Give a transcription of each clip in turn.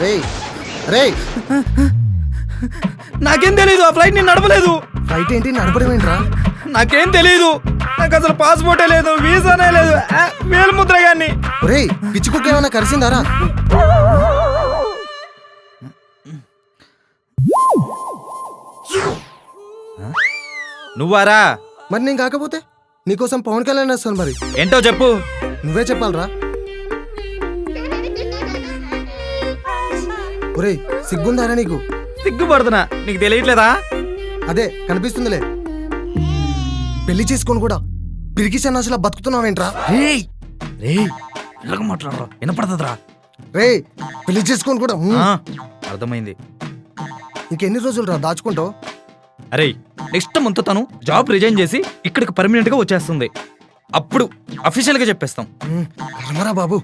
రే రే నాకేం తెలీదు, ఆ ఫ్లైట్ నేను నడపలేదు. ఫ్లైట్ ఏంటి నడపడం ఏంట్రా? నాకేం తెలీదు, నాకు అసలు పాస్పోర్టే లేదు, వీసానే లేదు, వేలు ముద్ర గాని. రే పిచ్చి కుక్క ఏమైనా కరిసిందారా? నువ్వారా? మరి నేను కాకపోతే నీకోసం పవన్ కళ్యాణ్ వస్తాను. మరి ఏంటో చెప్పు. నువ్వే చెప్పాలరా. ఒరేయ్ సిగ్గుందారా నీకు? సిగ్గుపడుతున్నా, నీకు తెలియట్లేదా? అదే కనిపిస్తుందిలే. పెళ్లి చేసుకొని కూడా పిరికి సన్నాసిలా బతుకుతున్నావేంట్రా? ఎలాగ మాట్లాడరా, వినపడుతుందిరా. రే పెళ్లి చేసుకొని కూడా అర్థమైంది. ఇంకెన్ని రోజులు రా దాచుకుంటావు? అరే నెక్స్ట్ మంత్ తను జాబ్ రిజైన్ చేసి ఇక్కడికి పర్మనెంట్ గా వచ్చేస్తుంది. అప్పుడు అఫీషియల్ గా చెప్పేస్తాం. కర్మరా బాబు.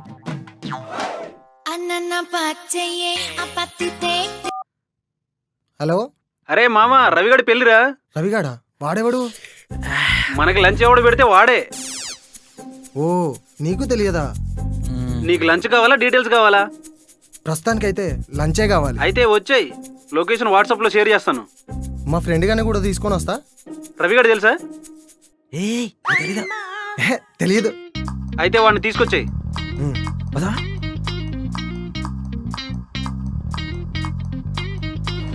హలో. అరే మామ, రవిగాడి పెళ్లిరా. రవిగాడా? వాడేవాడు? మనకి లంచ్ ఎవడు పెడితే వాడే. ఓ నీకు తెలియదా? నీకు లంచ్ కావాలా డీటెయిల్స్ కావాలా? ప్రస్తుతానికైతే లంచే కావాలి. అయితే వచ్చేయ్, లొకేషన్ వాట్సాప్ లో షేర్ చేస్తాను. మా ఫ్రెండ్ గానే కూడా తీసుకొని వస్తా. రవిగాడు తెలుసా? తెలియదు. అయితే వాడిని తీసుకొచ్చేయ్. ఉమ్.